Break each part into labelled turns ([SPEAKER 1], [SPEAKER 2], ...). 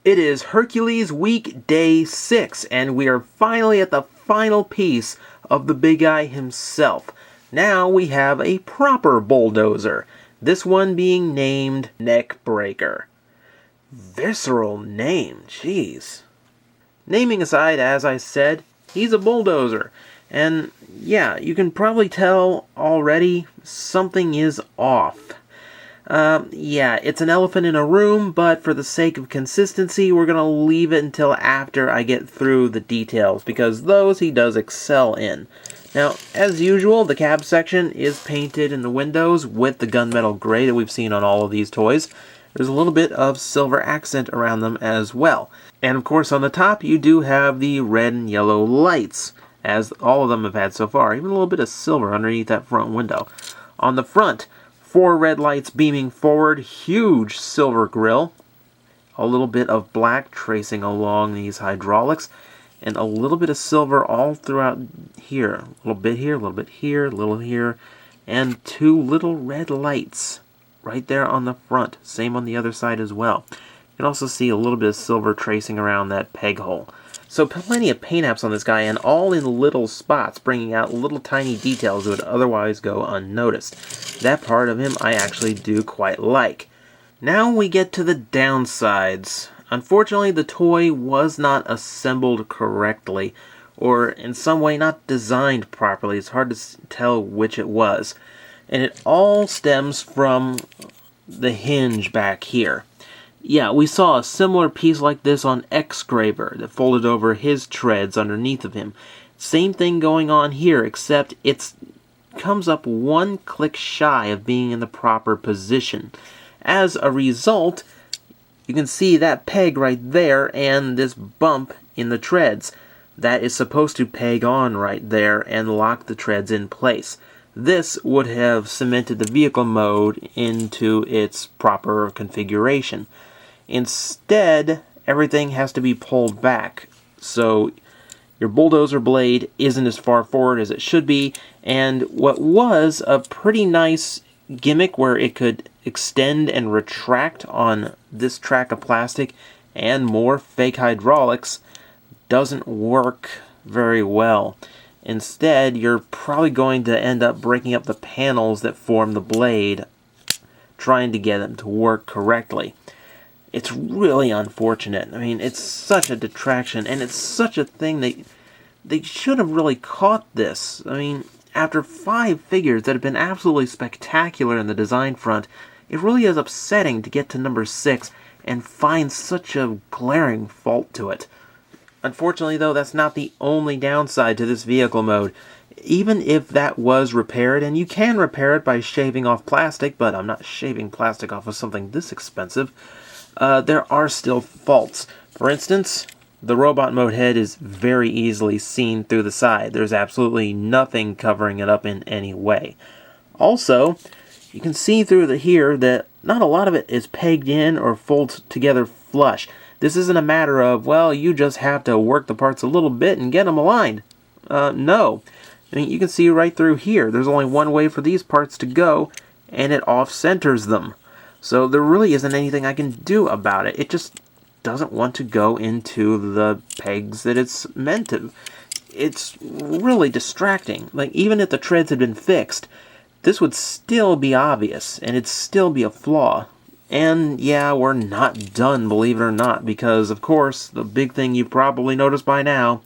[SPEAKER 1] It is Hercules week day 6, and we are finally at the final piece of the big guy himself. Now we have a proper bulldozer, this one being named Neckbreaker. Visceral name, jeez. Naming aside, as I said, he's a bulldozer. And yeah, you can probably tell already something is off. Yeah, it's an elephant in a room, but for the sake of consistency, we're going to leave it until after I get through the details, because those he does excel in. Now, as usual, the cab section is painted in the windows with the gunmetal gray that we've seen on all of these toys. There's a little bit of silver accent around them as well. And of course, on the top, you do have the red and yellow lights, as all of them have had so far, even a little bit of silver underneath that front window. On the front, 4 red lights beaming forward, huge silver grille, a little bit of black tracing along these hydraulics, and a little bit of silver all throughout here. A little bit here, a little bit here, a little here, and 2 little red lights right there on the front. Same on the other side as well. You can also see a little bit of silver tracing around that peg hole. So plenty of paint apps on this guy, and all in little spots, bringing out little tiny details that would otherwise go unnoticed. That part of him I actually do quite like. Now we get to the downsides. Unfortunately, the toy was not assembled correctly, or in some way not designed properly. It's hard to tell which it was. And it all stems from the hinge back here. Yeah, we saw a similar piece like this on Excraver that folded over his treads underneath of him. Same thing going on here, except it comes up 1 click shy of being in the proper position. As a result, you can see that peg right there and this bump in the treads. That is supposed to peg on right there and lock the treads in place. This would have cemented the vehicle mode into its proper configuration. Instead, everything has to be pulled back, so your bulldozer blade isn't as far forward as it should be, and what was a pretty nice gimmick where it could extend and retract on this track of plastic and more fake hydraulics doesn't work very well. Instead, you're probably going to end up breaking up the panels that form the blade, trying to get them to work correctly. It's really unfortunate. I mean, it's such a detraction, and it's such a thing that they should have really caught this. I mean, after 5 figures that have been absolutely spectacular in the design front, it really is upsetting to get to number 6 and find such a glaring fault to it. Unfortunately, though, that's not the only downside to this vehicle mode. Even if that was repaired, and you can repair it by shaving off plastic, but I'm not shaving plastic off of something this expensive, there are still faults. For instance, the robot mode head is very easily seen through the side. There's absolutely nothing covering it up in any way. Also, you can see through here that not a lot of it is pegged in or folds together flush. This isn't a matter of, well, you just have to work the parts a little bit and get them aligned. No. I mean, you can see right through here. There's only one way for these parts to go, and it off-centers them. So there really isn't anything I can do about it. It just doesn't want to go into the pegs that it's meant to. It's really distracting. Like, even if the treads had been fixed, this would still be obvious, and it'd still be a flaw. And yeah, we're not done, believe it or not, because, of course, the big thing you probably noticed by now,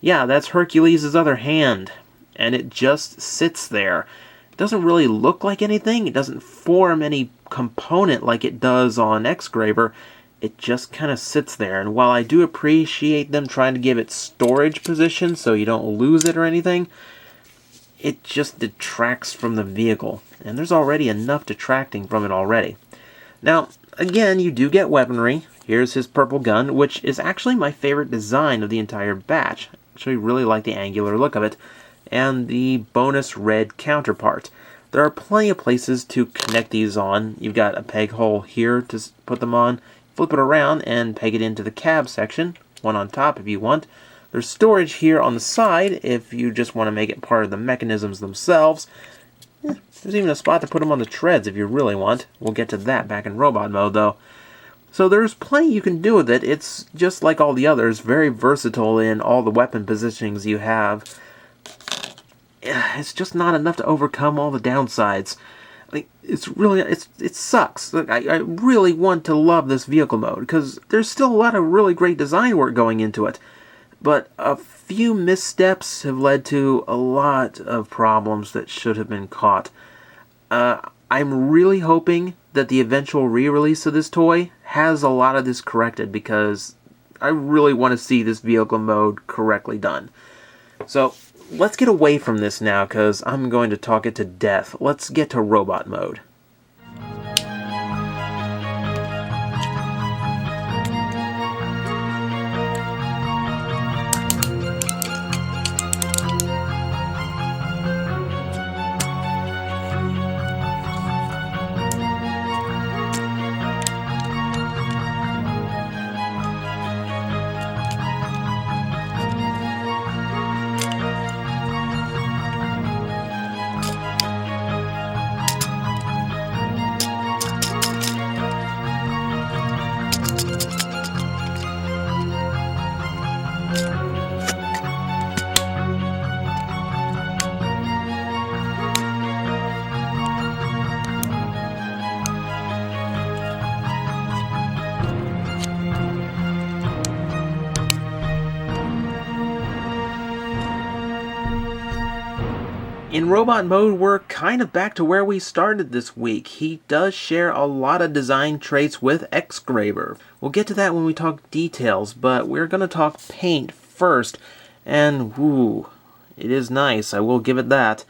[SPEAKER 1] yeah, that's Hercules' other hand, and it just sits there. It doesn't really look like anything. It doesn't form any component like it does on Excraver. It just kind of sits there, and while I do appreciate them trying to give it storage position so you don't lose it or anything, it just detracts from the vehicle, and there's already enough detracting from it already. Now, again, you do get weaponry. Here's his purple gun, which is actually my favorite design of the entire batch. I actually really like the angular look of it, and the bonus red counterpart. There are plenty of places to connect these on. You've got a peg hole here to put them on. Flip it around and peg it into the cab section. One on top if you want. There's storage here on the side if you just want to make it part of the mechanisms themselves. There's even a spot to put them on the treads if you really want. We'll get to that back in robot mode, though. So there's plenty you can do with it. It's just like all the others, very versatile in all the weapon positionings you have. It's just not enough to overcome all the downsides. Like, it sucks. Like, I really want to love this vehicle mode, because there's still a lot of really great design work going into it. But a few missteps have led to a lot of problems that should have been caught. I'm really hoping that the eventual re-release of this toy has a lot of this corrected, because I really want to see this vehicle mode correctly done. So let's get away from this now, because I'm going to talk it to death. Let's get to robot mode. In robot mode, we're kind of back to where we started this week. He does share a lot of design traits with Excraver. We'll get to that when we talk details, but we're going to talk paint first. And, whoo, it is nice, I will give it that.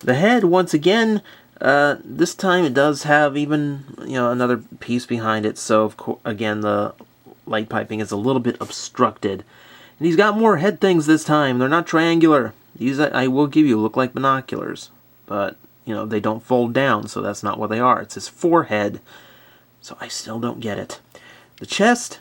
[SPEAKER 1] The head, once again, this time it does have even, another piece behind it, so, again, the light piping is a little bit obstructed. And he's got more head things this time. They're not triangular. These, I will give you, look like binoculars, but, they don't fold down, so that's not what they are. It's his forehead, so I still don't get it. The chest,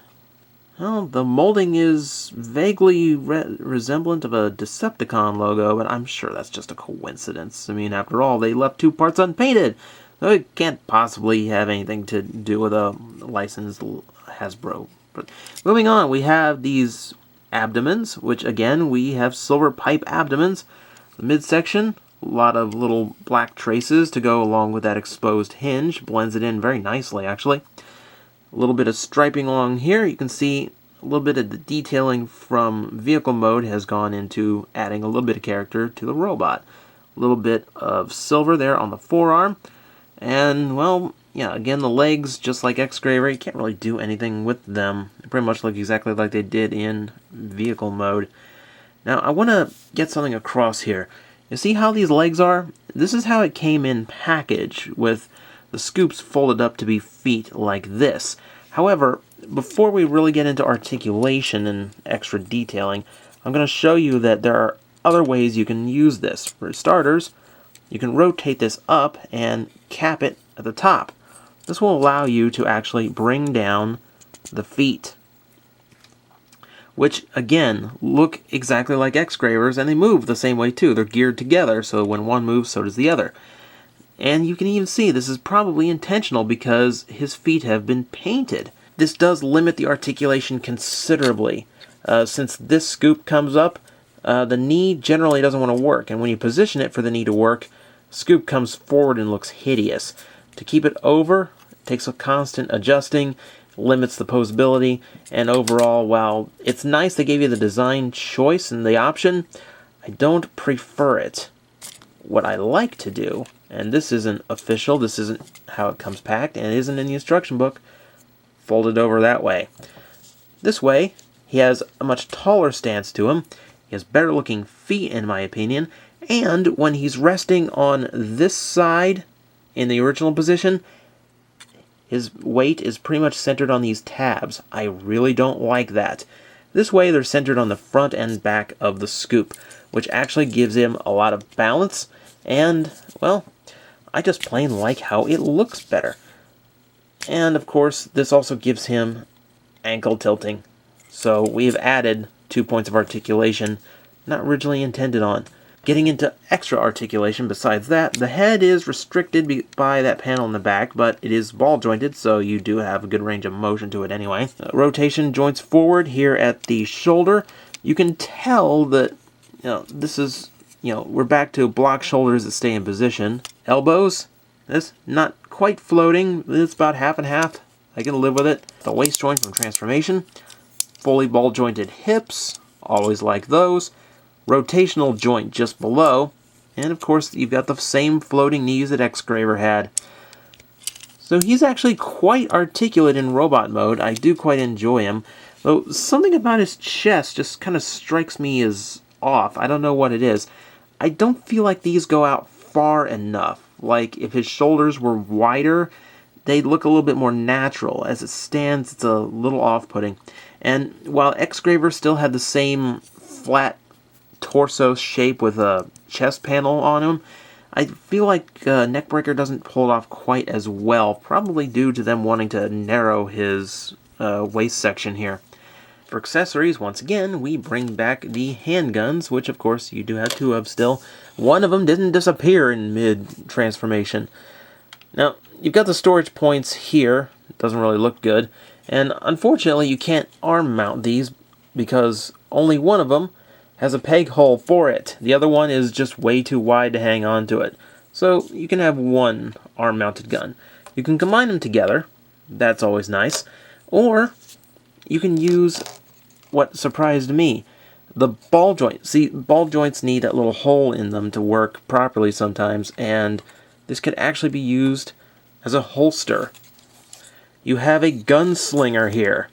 [SPEAKER 1] well, the molding is vaguely resemblant of a Decepticon logo, but I'm sure that's just a coincidence. I mean, after all, they left two parts unpainted, so it can't possibly have anything to do with a licensed Hasbro. But moving on, we have these abdomens, which again, we have silver pipe abdomens. The midsection, a lot of little black traces to go along with that exposed hinge. Blends it in very nicely, actually. A little bit of striping along here. You can see a little bit of the detailing from vehicle mode has gone into adding a little bit of character to the robot. A little bit of silver there on the forearm. And, well, yeah, again, the legs, just like Excraver, you can't really do anything with them. They pretty much look exactly like they did in vehicle mode. Now, I want to get something across here. You see how these legs are? This is how it came in package, with the scoops folded up to be feet like this. However, before we really get into articulation and extra detailing, I'm going to show you that there are other ways you can use this. For starters, you can rotate this up and cap it at the top. This will allow you to actually bring down the feet, which, again, look exactly like Excravers, and they move the same way, too. They're geared together, so when one moves, so does the other. And you can even see this is probably intentional because his feet have been painted. This does limit the articulation considerably. Since this scoop comes up, the knee generally doesn't want to work, and when you position it for the knee to work, scoop comes forward and looks hideous. To keep it over, it takes a constant adjusting, limits the posability, and overall, while it's nice they gave you the design choice and the option, I don't prefer it. What I like to do, and this isn't official, this isn't how it comes packed, and it isn't in the instruction book, fold it over that way. This way, he has a much taller stance to him, he has better looking feet in my opinion, and when he's resting on this side in the original position, his weight is pretty much centered on these tabs. I really don't like that. This way they're centered on the front and back of the scoop, which actually gives him a lot of balance, and, well, I just plain like how it looks better. And, of course, this also gives him ankle tilting. So we've added 2 points of articulation, not originally intended on. Getting into extra articulation besides that, the head is restricted by that panel in the back, but it is ball jointed, so you do have a good range of motion to it anyway. Rotation joints forward here at the shoulder. You can tell that, this is, we're back to block shoulders that stay in position. Elbows, this not quite floating, it's about half and half. I can live with it. The waist joint from Transformation. Fully ball jointed hips, always like those. Rotational joint just below, and of course you've got the same floating knees that X-Graver had. So he's actually quite articulate in robot mode. I do quite enjoy him, though something about his chest just kind of strikes me as off. I don't know what it is. I don't feel like these go out far enough. Like if his shoulders were wider, they'd look a little bit more natural. As it stands, it's a little off-putting. And while X-Graver still had the same flat torso shape with a chest panel on him, I feel like Neckbreaker doesn't pull it off quite as well, probably due to them wanting to narrow his waist section here. For accessories, once again, we bring back the handguns, which of course you do have two of still. One of them didn't disappear in mid-transformation. Now, you've got the storage points here. It doesn't really look good. And unfortunately, you can't arm mount these because only one of them has a peg hole for it. The other one is just way too wide to hang on to it. So you can have one arm-mounted gun. You can combine them together. That's always nice. Or you can use what surprised me, the ball joint. See, ball joints need that little hole in them to work properly sometimes, and this could actually be used as a holster. You have a gunslinger here.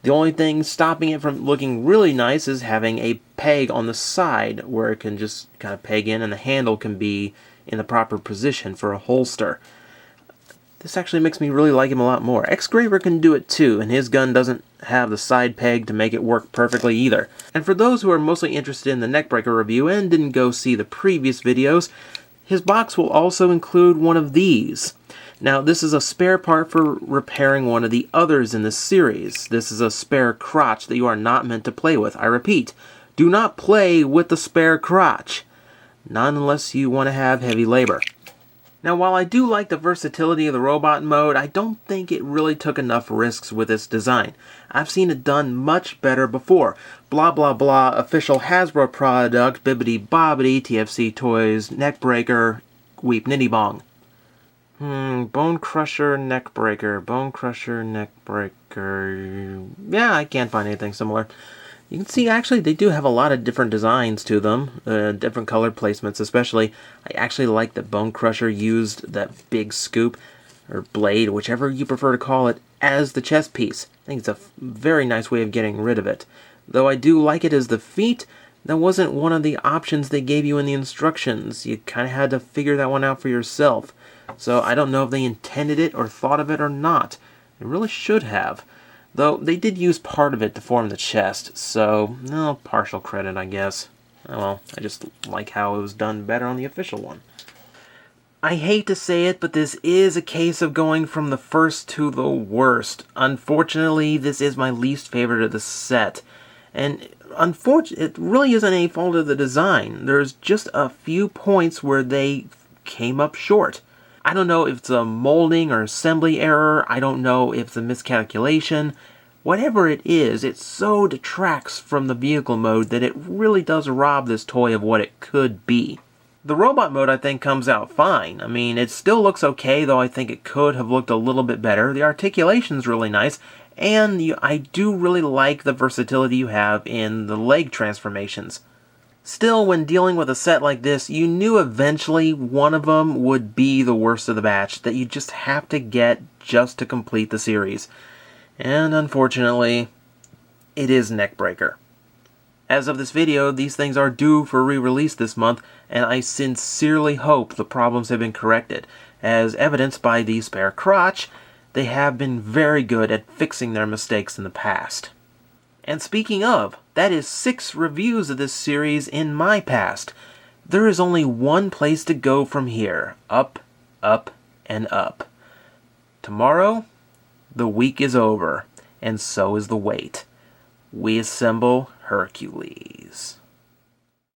[SPEAKER 1] The only thing stopping it from looking really nice is having a peg on the side where it can just kind of peg in and the handle can be in the proper position for a holster. This actually makes me really like him a lot more. X-Graver can do it too, and his gun doesn't have the side peg to make it work perfectly either. And for those who are mostly interested in the Neckbreaker review and didn't go see the previous videos, his box will also include one of these. Now, this is a spare part for repairing one of the others in this series. This is a spare crotch that you are not meant to play with. I repeat, do not play with the spare crotch. Not unless you want to have heavy labor. Now, while I do like the versatility of the robot mode, I don't think it really took enough risks with its design. I've seen it done much better before. Blah blah blah, official Hasbro product, bibbity bobbity, TFC toys, Neckbreaker, weep nitty bong. Bone Crusher, Neckbreaker, Bone Crusher, Neckbreaker. Yeah, I can't find anything similar. You can see, actually, they do have a lot of different designs to them, different color placements especially. I actually like that Bone Crusher used that big scoop, or blade, whichever you prefer to call it, as the chest piece. I think it's a very nice way of getting rid of it. Though I do like it as the feet, that wasn't one of the options they gave you in the instructions. You kind of had to figure that one out for yourself. So I don't know if they intended it or thought of it or not. They really should have. Though they did use part of it to form the chest, so, no, partial credit, I guess. Oh well, I just like how it was done better on the official one. I hate to say it, but this is a case of going from the first to the worst. Unfortunately, this is my least favorite of the set. And unfortunately, it really isn't any fault of the design. There's just a few points where they came up short. I don't know if it's a molding or assembly error. I don't know if it's a miscalculation. Whatever it is, it so detracts from the vehicle mode that it really does rob this toy of what it could be. The robot mode, I think, comes out fine. I mean, it still looks okay, though I think it could have looked a little bit better. The articulation's really nice, and I do really like the versatility you have in the leg transformations. Still, when dealing with a set like this, you knew eventually one of them would be the worst of the batch that you just have to get just to complete the series. And unfortunately, it is Neckbreaker. As of this video, these things are due for re-release this month, and I sincerely hope the problems have been corrected. As evidenced by the spare crotch, they have been very good at fixing their mistakes in the past. And speaking of, that is 6 reviews of this series in my past. There is only one place to go from here. Up, up, and up. Tomorrow, the week is over, and so is the wait. We assemble Hercules.